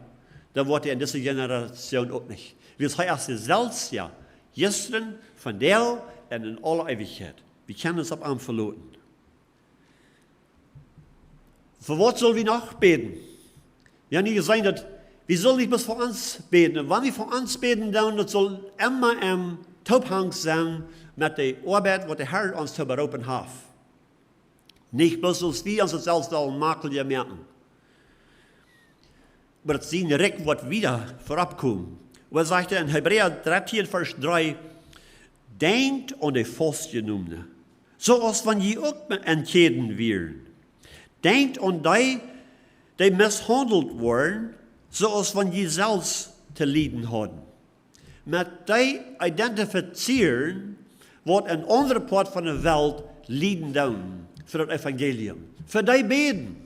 dann wird er in dieser Generation auch nicht. Wir sind erst selbst, ja, gestern, von der und in aller Ewigkeit. Wir können uns ab ihm verloten. Für was sollen wir noch beten? Wir haben nie gesagt, dass wir sollen nicht bis für uns beten. Und wenn wir für uns beten, dann das soll immer im Zusammenhang sein mit der Arbeit, die der Herr uns zu berufen hat. Nicht bloß, dass wir uns selbst da Makel merken. Aber das sehen direkt, was wieder vorabkommt. Und er sagte in Hebräer 13, Vers 3, denkt an die Festgenommene, so als wenn je auch entschieden werden. Denkt an die misshandelt wurden, so als wenn je selbst zu leiden hatten. Mit die identifizieren, was ein anderer Part von der Welt leiden tun für das Evangelium. Für die beten.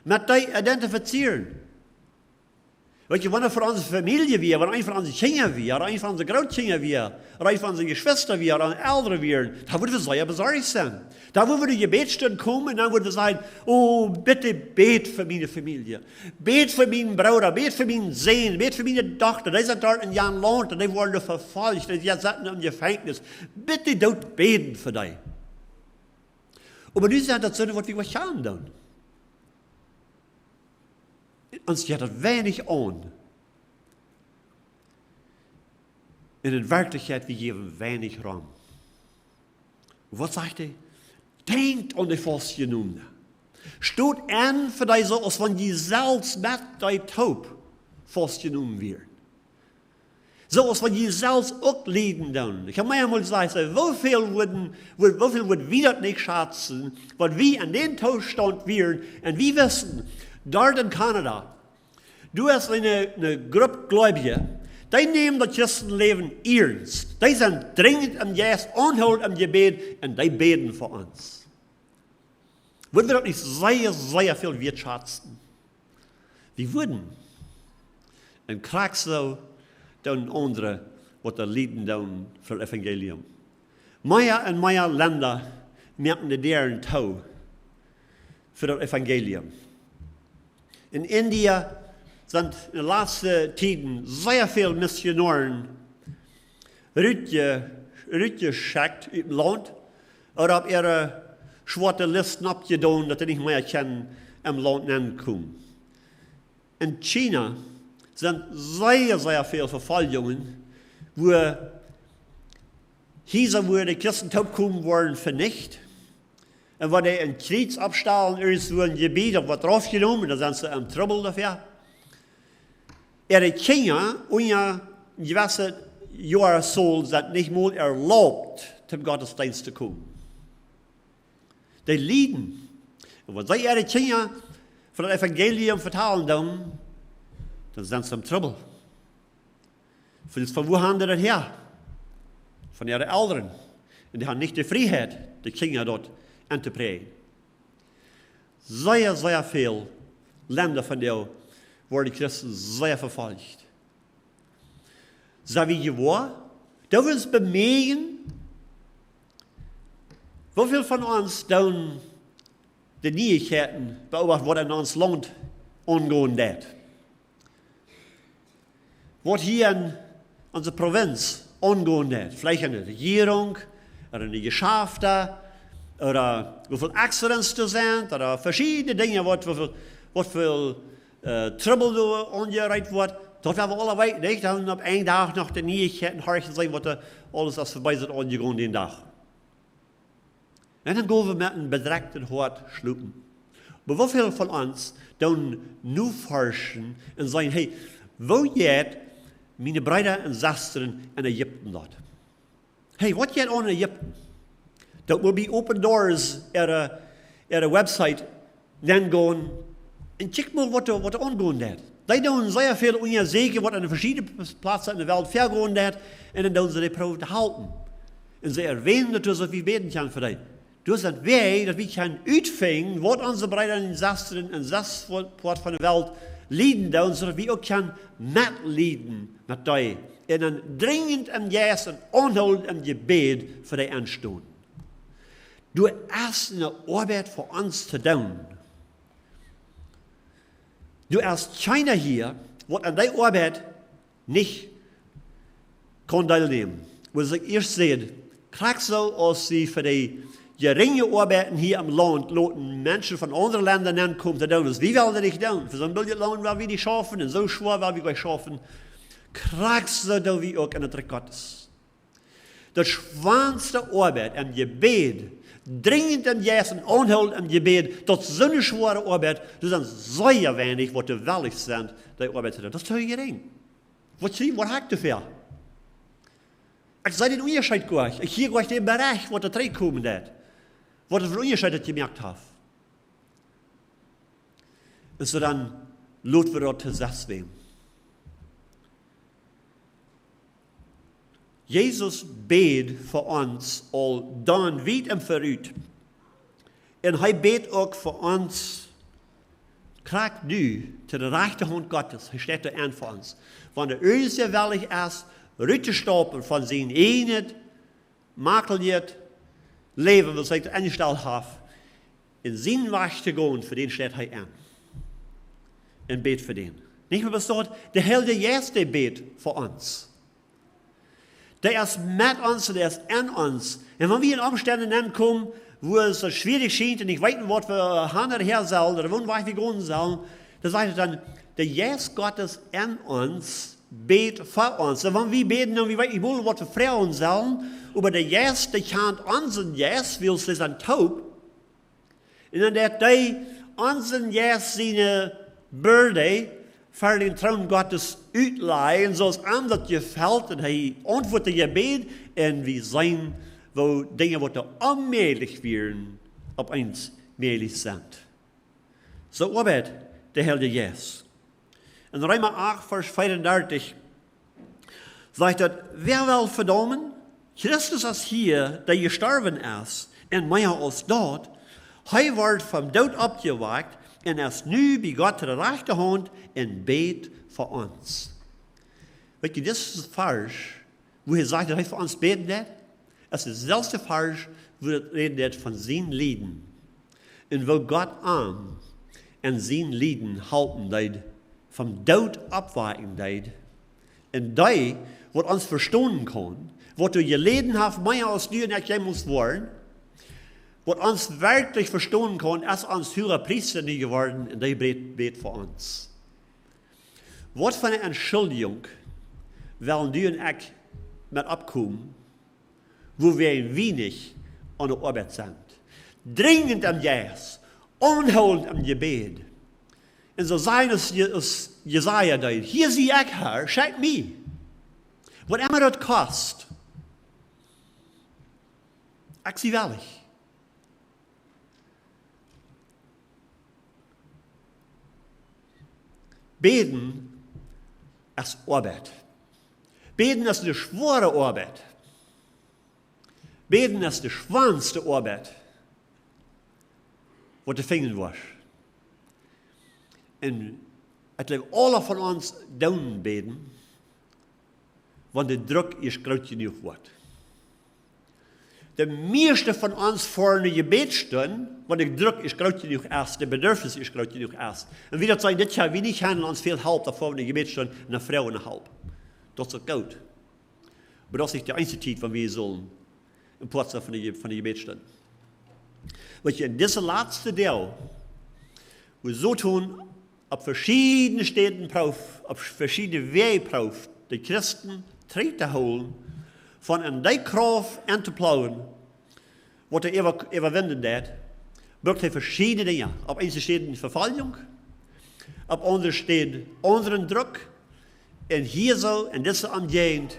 Mit die identifizieren. Weet je, wanneer voor onze familie weer, wanneer een van onze kinderen weer, oder een van onze grootkinderen weer, oder een van onze geschwister weer, oder een oudere weer, da moeten we zeer bezorgd zijn. Da moeten we de gebedsstunde komen en dan moeten we zeggen, oh, bitte bet voor mijn familie. Bet voor mijn broeder, bet voor mijn zoon, bet voor mijn dochter. Die zijn daar in Jan Land en die worden vervolgd, die zitten in gevangenis. Bitte doet beten voor die. Maar nu zijn dat zo wat we gaan doen. Uns geht das wenig an. In Wirklichkeit, wir geben wenig Raum. Was sagt er? Denkt an die Festgenommene. Steht an für die so, als wenn die selbst mit die Taub festgenommen werden. Zoals wat je zelfs ook lijden doen. Ik heb mij eenmaal gezegd, hoeveel wordt wie dat niet schatzen, wat wie aan den toestand weer, en wie wissen, daar in Canada, du hast een groep Gläubige, die nemen dat Christenleven ernst. Die zijn dringend om juist onhuld om gebed, en die beden voor ons. Würden wir das nicht sehr, sehr viel wertschätzen? Wir würden. Und krijg zo dan andere wat er lieden doen voor het Evangelium. Meer en meer landen merken de deren toe voor het Evangelium. In India zijn in de laatste tijden zeer veel missionaren uitgeschickt uit het land, oder op ihre zwarte list abgedaan dat er niet meer kan im Land aankomen. In China sind sehr, sehr viele Verfolgungen, wo die Christen kommen worden vernichtet. Und wo die in Kriegsabstellen ist, wo ein Gebiet wird draufgenommen, da sind sie im Trouble dafür. In China, eine gewisse Jahre soll sind nicht mal erlaubt, zum Gottesdienst zu kommen. Die leiden. Und wenn sie in China von dem Evangelium vertalen, dann sind sie im Trouble. Von wo haben die das her? Von ihren Eltern. Und die haben nicht die Freiheit, die Kinder dort anzuprägen. Sehr, sehr viele Länder von der wurden die Christen sehr verfolgt. So wie geworden, da will es bemerken, wie viele von uns dann die Neuigkeiten beobachten, was in uns Land angehen wird. Was hier in unserer Provinz angehen wird. Vielleicht in der Regierung, oder in den Geschäften, oder wie viele Accidents da sind, oder verschiedene Dinge, was für Trouble da angereiht wird. Das werden wir alle weit nicht. Dann auf einen Tag nach der Neuigkeiten horchen sein, was alles was vorbei ist angegangen den Tag. Und dann gehen wir mit einem bedreckten Hort schlupen. Aber wie viele von uns dann nur forschen und sagen, hey, wo geht meine Brüder und Schwestern in Ägypten dort? Hey, was geht an in Ägypten? That will be open doors at a website, dann gehen und check mal, was angehen wird. Die doen sehr viel unsicher, was an verschiedenen Plätzen in der Welt vergehen wird, und dann tun sie die Probe zu halten. Und sie erwähnen natürlich, dass wir beten können für die. Dus dat wij kunnen uitvinden wat onze broeders en zusters en zes van de wereld lijden doen, zodat we ook kunnen metlijden met die. En een dringend en juist en onhold en gebed voor die aanstaan. Door eerst een arbeid voor ons te doen. Door als China hier, wat aan die arbeid niet kan deelnemen. Wat ik eerst zei, krijg zo als ze voor die geringe arbeiden hier im Land laten Menschen von anderen Ländern ankommen zu tun. Wie wollen die nicht tun? Für so ein Billardland werden wir nicht schaffen, und so schwer werden wir gleich schaffen. Kriegst du da wie auch in der Trick Gottes. Das schwerste Arbeit im Gebet, dringend im Jes und Unhold im Gebet, das ist so eine schwere Arbeit, das sind sehr wenig, was die willig sind, die Arbeit zu tun. Das ist zu gering. Was hat dafür? Ich sage den Unterschied gleich. Ich gehe gleich den Bereich, was der Trick kommen wird. Was für Unterschiede gemerkt habe. Und so dann lassen wir dort gesetzt werden. Jesus bet für uns all dann weit im Verrüt. Und er bet auch für uns, krieg du zu der rechten Hand Gottes. Er steht da an für uns. Wenn der Öse willig ist, rüttestoppen von seinen Enet, makeliert, Leben, was ich eingestellt habe, in seinen Weg zu gehen, für den steht er an. Und bet für den. Nicht mehr was dort, der Heilige Geist, der bet für uns. Der ist mit uns und der ist an uns. Und wenn wir in Umständen ankommen, wo es so schwierig scheint und ich weiß nicht, was wir Hände her sollen, oder wo wir gehen sollen, dann sagt er dann, der Geist Gottes an uns bet für uns. Und wenn wir beten, dann wir nicht wollen, was wir fragen sollen, aber der Geist, der kann unseren Geist, weil sie sind taub, und dann der unseren Geist seine Bürde voor den troon Gottes uitleihen, zoals aan dat je valt en hij antwoordt je gebed en we zijn, wo dingen worden onmedelijk werden, opeens medelijk zijn. Zo arbeidt de Heilige Geest. In Römer 8, vers 34 zegt dat, wer wel verdommen, Christus is hier, der gestorven is, en meer als dat, hij wordt van dood opgewekt, en is nu bij God de rechterhand en beet voor ons. Weet je, dit is het vers, wo hij zegt dat hij voor ons beten deed. Het is dezelfde vers, wo het redet van zijn lijden. En wo God aan en zijn lijden helpen deed, van dood opwijken deed. En dat, wat ons verstaan kan, wat je leden heeft, meer als nu en ik jij moest worden, wat ons werkelijk verstaan kan, is ons hoge priester nu geworden en die beet voor ons. Wat van een entschuldiging wil nu en ik met opkomen, wo wir ein wenig aan de arbeid zijn. Dringend am Jas, onhoudend am Gebet. En zo zijn als Jesaja deed, hier zie ik haar, schijk me. Whatever het kost. Ik zie wellig. Beten is arbeid. Beten is de zware arbeid. Beten is de zwaarste arbeid. Wat te vinden was. En het ligt alle van ons doen beten. Want de druk is groot genoeg wordt. De meeste van ons voor een gebed staan, want de druk is groot genoeg is, de bedürfnis is groot genoeg is. En wie dat zijn, dit jaar wie niet gaan ons veel helpen, dat voor een gebed staan, naar vrouwen helpen. Dat is ook goed. Maar dat is niet de enige tijd van wie je zullen in plaats van de gebed staan. Wat je in deze laatste deel, we zo doen, op verschillende steden proef, op verschillende wegen proef, de christen terug te houden, van een dijkgraaf aan te plouwen, wat hij overwinnen deed, brukt hij verschillende dingen. Op een steden vervalling, op andere steden andere druk, en hier zo, in deze omgeving,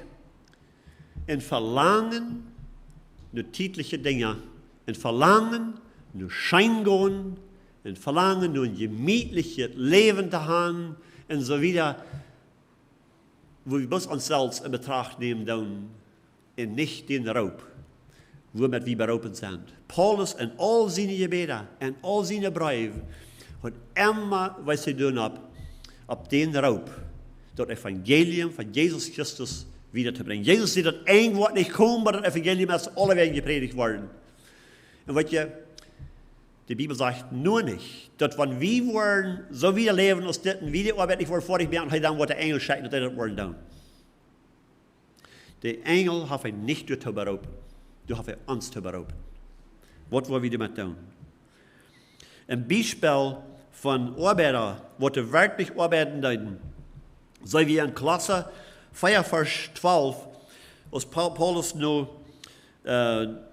en verlangen naar tijdelijke dingen, en verlangen naar schijngoen, en verlangen naar een gemütliches leven te gaan, en zo wieder, wo wir bloß uns selbst in Betracht nehmen dann, en nicht den Raub, womit wir beroepen zijn. Paulus en al zijn gebeden en al zijn brieven hat immer was ze doen op den Raub, dat Evangelium van Jezus Christus wieder te brengen. Jezus zei dat één woord niet komen, maar dat Evangelium is alle wegen gepredigt worden. En wat je, de Bibel zegt nur nicht, dat wanneer we worden zo wieder leven als dit en wieder arbeid niet voor vorig ben, dan wordt de engel schieten dat hij dat worden doen. De engel heeft hij niet door te beroepen. Door heeft hij ons te beroepen. Wat willen we damit doen? Een bijspel van arbeider, wat er werkelijk arbeiden doen. Zijn we in klasse 4 vers 12, als Paulus nu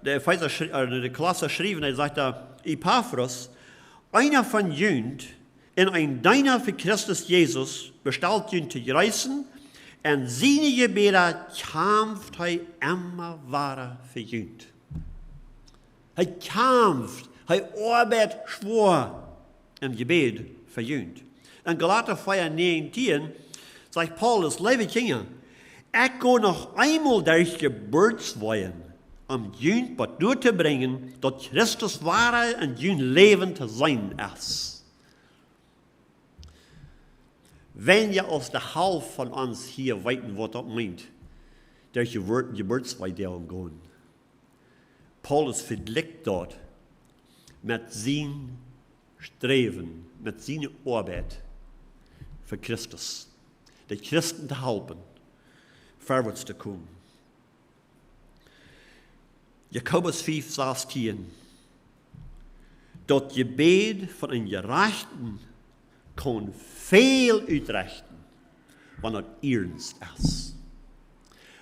de klasse schreef, hij zegt daar, Epaphras, einer van jullie en een diener voor Christus Jezus, bestelt jullie te reizen, en zijn gebeden kämpft hij immer ware voor jullie. Hij kämpft, hij arbeidt schwor im gebed voor jullie. In Galater 4:19 zegt Paulus, lieve kinderen, ik ga nog eenmaal durch Geburtsweien, om jullie wat door te brengen, dat Christus ware in jullie leven te zijn is. Wenn je als de helft van ons hier weten wat dat meint, durch Geburtsweideel gaan. Paulus vergelijkt dat met zijn streven, met zijn arbeid voor Christus. De Christen te helpen, voorwaarts te komen. Jacobus 5:16. Dat gebed van een gerechten kan veel uitrichten, wanneer het ernst is.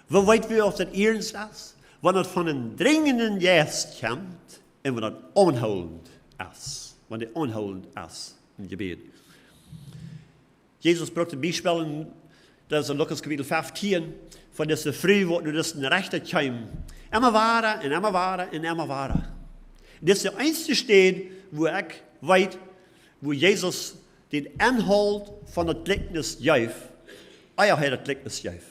We weten of het ernst is? Wanneer het van een dringende geest komt en wanneer het onhoudend is. Wanneer het onhoudend is in gebed. Jesus brachte Beispiele, das ist in Lukas Kapitel 15, von dieser Früh, wo du das in Rechte kam. Immer wahrer und immer wahrer und immer wahrer. Das ist der einzige Stelle, wo ich weiß, wo Jesus den Inhalt von der Gleichnis gab. Er hat das Gleichnis gegeben.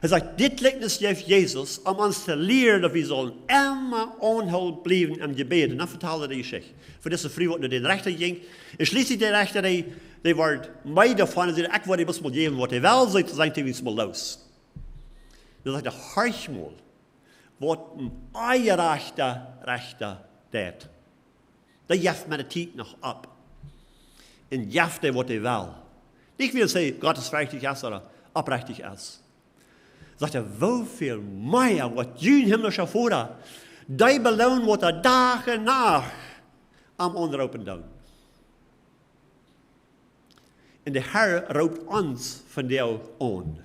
Er sagt, dit Gleichnis gab Jesus, um uns zu lehren, dass wir sollen immer onhold bleiben im Gebet. Und dann vertelde er die Geschichte. Für diese Früh, wo du den Rechter ging. Und schließlich der Rechter, die waren mei davon, und sie sagten, ich wollte was mal geben, was ich will, so sagen die uns mal los. Dann sagt er, horch mal, was ein euer Rechter tät. Der jaft mir die Zeit noch ab. Und jaft er, was er will. Ich will sagen, Gott ist richtig ist oder abrechtig ist. Sagt er, wofür mehr, was jün himmlischer Vater, die belohnt, was er Tag und Nacht am Anropen down. Und der Herr roept uns von der an.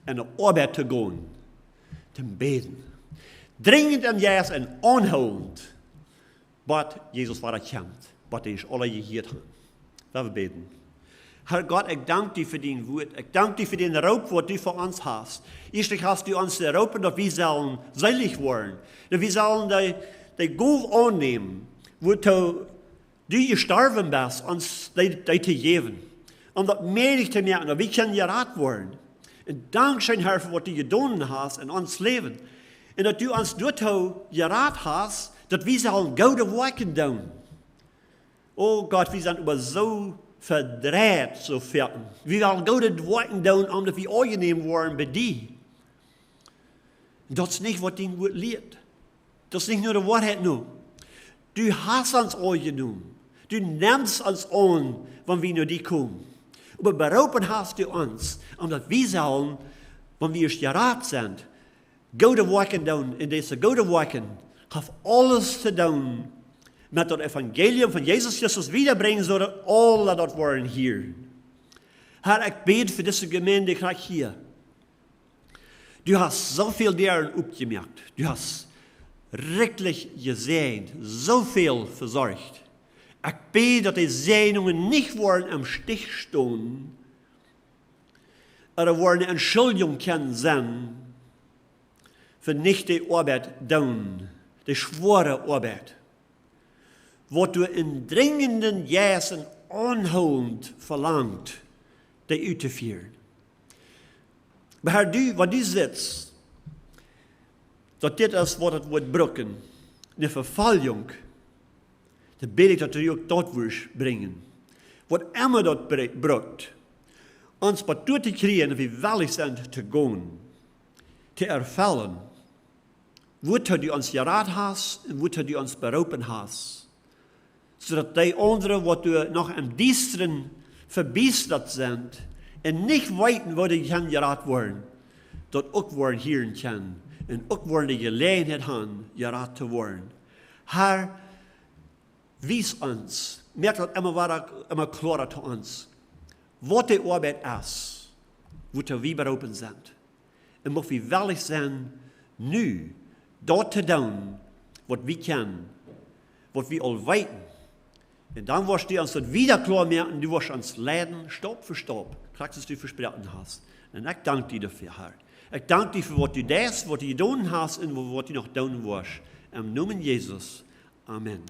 En de Arbeit te gaan, te beten. Dringend en juist en aanhoudend. Wat Jesus Vater kent, wat hij alle geheerd heeft. Laten we beten. Herr Gott, ik dank dir für dein Wort. Ik dank dir für den Raub, was du für uns hast. Erstlich hast du uns geroepen, dass wir sollen selig werden. Dass wir sollen die Gold annehmen, wo du gestorben bist, uns die zu geben. Um das möglich zu machen, dass wir können gerat werden. Und dankzij Herr für was du getan hast in ons Leben. Und dass du uns dort gerat hast, dass wir sollen gute Werke tun. Oh Gott, wir sind aber so verdreht, so fertig. Wir wollen gute Werke tun, omdat wir angenehm worden bei dir. Das ist nicht, was dein Wort lehrt. Das ist nicht nur die Wahrheit nur. Du hast uns angenommen. Du nimmst uns an, wenn wir nur die kommen. Aber berufen hast du uns, omdat wir sollen, wenn wir gerat sind, gute Werke tun. In diese gute Werke hat alles zu tun mit das Evangelium von Jesus Christus wiederbringen, sodass alle das wollen hier. Herr, ich bete für diese Gemeinde gleich hier. Du hast so viel deren aufgemerkt. Du hast wirklich gesehen, so viel versorgt. Ich bete, dass die Sehnungen nicht wollen am Stich stehen, oder wollen eine Entschuldigung können sein, für nicht die Arbeit tun, die schwere Arbeit, was du in dringenden Jäsen anholend verlangt, die auszuführen. Aber Herr, wenn du sitzt, dass das ist, was das wird brücken, eine Verfallung, dann bete ich, dass du auch dort wirst bringen. Was immer dort brückt, uns bei dort zu kriegen, wie willig sind zu gehen, zu erfüllen, wozu du uns gerat hast und wozu du uns berufen hast, sodass die anderen, was du noch im Diensten verbiestert sind, und nicht weten, wo die gerat worden, dort auch worden hören können, und auch worden die Gelegenheit haben, gerat zu werden. Herr, wies uns, merkt das immer klarer zu uns, was die Arbeit ist, wozu wir berufen sind. Und muss wir willig sein, nu, dort zu tun, was wir kennen, was wir all weiten. Und dann wirst du uns das wieder klar merken, du wirst uns leiden, Stopp für Stopp, was du versprochen hast. Und ich danke dir dafür, Herr. Ich danke dir für was du das, was du getan hast und was du noch tun wirst. Im Namen Jesus. Amen.